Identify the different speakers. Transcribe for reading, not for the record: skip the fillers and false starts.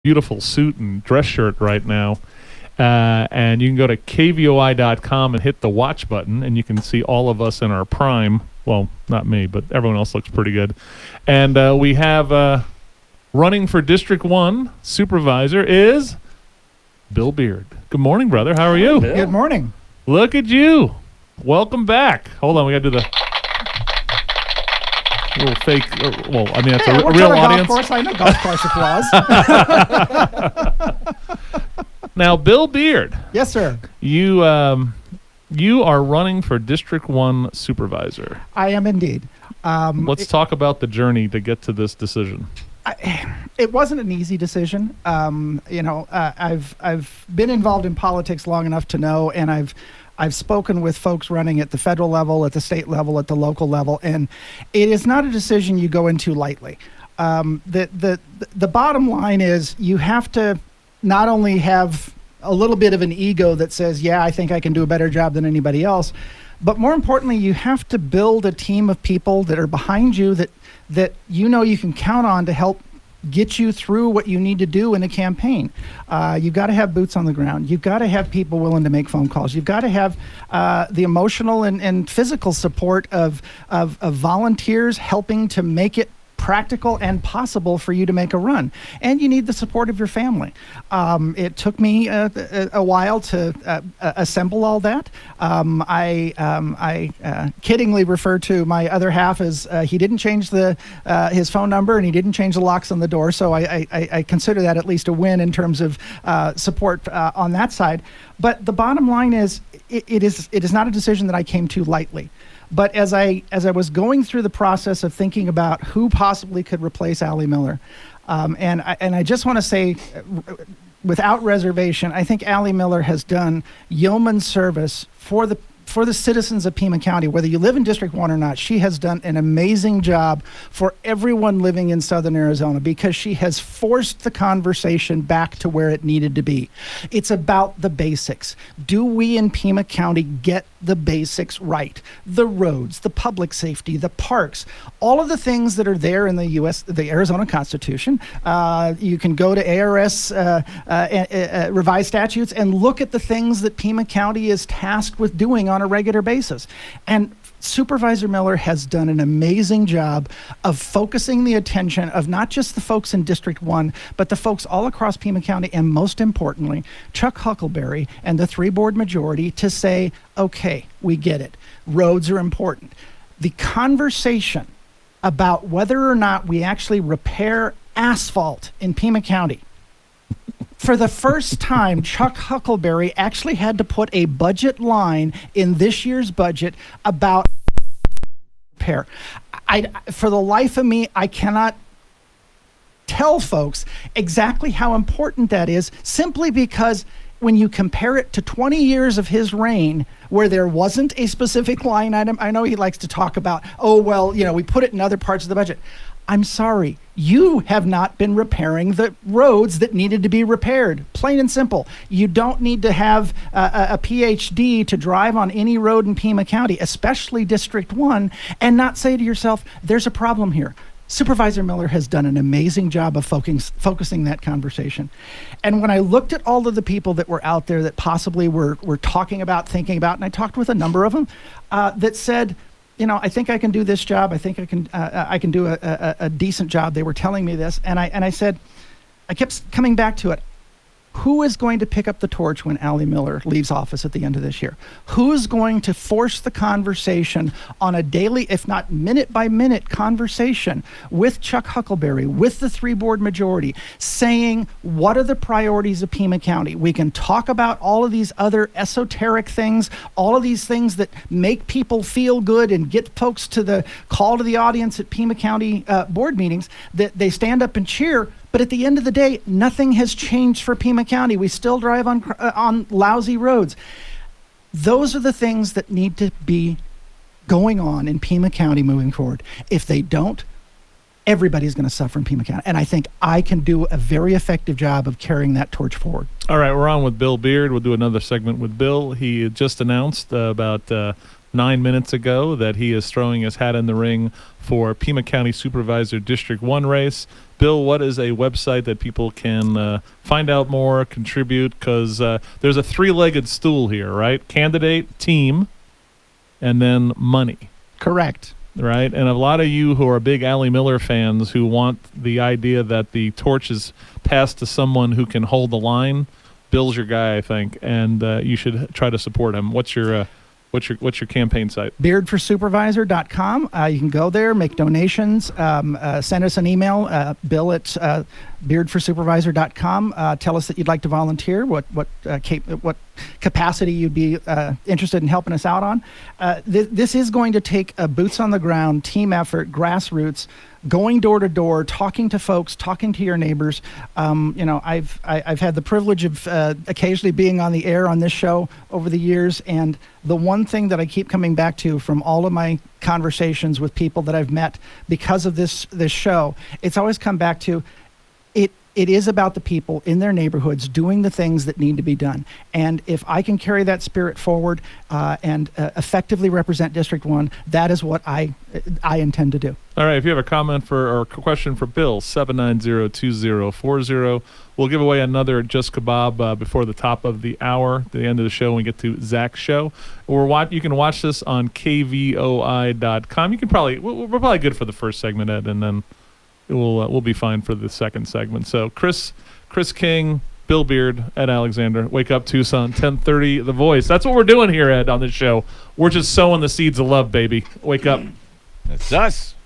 Speaker 1: beautiful suit and dress shirt right now. And you can go to kvoi.com and hit the watch button, and you can see all of us in our prime. Well, not me, but everyone else looks pretty good. And we have running for District 1 Supervisor is Bill Beard. Good morning, brother. How are you?
Speaker 2: Good morning.
Speaker 1: Look at you. Welcome back. Hold on, we got to do the little fake. Well, I mean, that's a real audience.
Speaker 2: Golf course. I know golf course applause.
Speaker 1: Now, Bill Beard.
Speaker 2: Yes, sir.
Speaker 1: You are running for District 1 Supervisor.
Speaker 2: I am indeed.
Speaker 1: Let's talk about the journey to get to this decision.
Speaker 2: It wasn't an easy decision. I've been involved in politics long enough to know, and I've spoken with folks running at the federal level, at the state level, at the local level, and it is not a decision you go into lightly. The bottom line is you have to not only have a little bit of an ego that says, yeah, I think I can do a better job than anybody else, but more importantly, you have to build a team of people that are behind you that you know you can count on to help get you through what you need to do in a campaign. You've got to have boots on the ground. You've got to have people willing to make phone calls. You've got to have the emotional and physical support of volunteers helping to make it practical and possible for you to make a run. And you need the support of your family. It took me a while to assemble all that. I kiddingly refer to my other half as he didn't change his phone number and he didn't change the locks on the door. So I consider that at least a win in terms of support on that side. But the bottom line is it is not a decision that I came to lightly. But as I was going through the process of thinking about who possibly could replace Allie Miller, and I just want to say, without reservation, I think Allie Miller has done yeoman service for the citizens of Pima County, whether you live in District 1 or not. She has done an amazing job for everyone living in Southern Arizona because she has forced the conversation back to where it needed to be. It's about the basics. Do we in Pima County get the basics right? The roads, the public safety, the parks, all of the things that are there in the Arizona Constitution. You can go to ARS revised statutes and look at the things that Pima County is tasked with doing on a regular basis. And Supervisor Miller has done an amazing job of focusing the attention of not just the folks in District 1, but the folks all across Pima County, and most importantly, Chuck Huckleberry and the 3-board majority to say, okay, we get it. Roads are important. The conversation about whether or not we actually repair asphalt in Pima County, for the first time, Chuck Huckleberry actually had to put a budget line in this year's budget about repair. For the life of me, I cannot tell folks exactly how important that is, simply because when you compare it to 20 years of his reign, where there wasn't a specific line item, I know he likes to talk about, we put it in other parts of the budget. I'm sorry, you have not been repairing the roads that needed to be repaired. Plain and simple. You don't need to have a PhD to drive on any road in Pima County, especially District 1, and not say to yourself, there's a problem here. Supervisor Miller has done an amazing job of focusing that conversation. And when I looked at all of the people that were out there that possibly were talking about, thinking about, and I talked with a number of them that said, I think I can do this job. I think I can do a decent job. They were telling me this, and I said, I kept coming back to it. Who is going to pick up the torch when Allie Miller leaves office at the end of this year? Who's going to force the conversation on a daily, if not minute-by-minute conversation with Chuck Huckleberry, with the 3-board majority, saying, what are the priorities of Pima County? We can talk about all of these other esoteric things, all of these things that make people feel good and get folks to the call to the audience at Pima County board meetings, that they stand up and cheer. But at the end of the day, nothing has changed for Pima County. We still drive on lousy roads. Those are the things that need to be going on in Pima County moving forward. If they don't, everybody's going to suffer in Pima County. And I think I can do a very effective job of carrying that torch forward.
Speaker 1: All right, we're on with Bill Beard. We'll do another segment with Bill. He just announced about 9 minutes ago that he is throwing his hat in the ring for Pima County Supervisor District 1 race. Bill, what is a website that people can find out more, contribute? Because there's a three-legged stool here, right? Candidate, team, and then money.
Speaker 2: Correct.
Speaker 1: Right? And a lot of you who are big Allie Miller fans who want the idea that the torch is passed to someone who can hold the line, Bill's your guy, I think, and you should try to support him. What's your campaign site?
Speaker 2: Beardforsupervisor.com. You can go there, make donations, send us an email, bill at beardforsupervisor.com. Tell us that you'd like to volunteer, what capacity you'd be interested in helping us out on. This is going to take a boots on the ground, team effort, grassroots, going door to door, talking to folks, talking to your neighbors. I've had the privilege of occasionally being on the air on this show over the years, and the one thing that I keep coming back to from all of my conversations with people that I've met because of this show, it's always come back to it is about the people in their neighborhoods doing the things that need to be done. And if I can carry that spirit forward and effectively represent District 1, that is what I intend to do.
Speaker 1: All right, if you have a comment or a question for Bill, 790-2040. We'll give away another Just Kebab before the top of the hour, the end of the show, when we get to Zach's show. You can watch this on kvoi.com. We're probably good for the first segment, Ed, and then we'll be fine for the second segment. So Chris King, Bill Beard, Ed Alexander, Wake Up Tucson, 10:30, The Voice. That's what we're doing here, Ed, on this show. We're just sowing the seeds of love, baby. Wake up.
Speaker 3: That's us.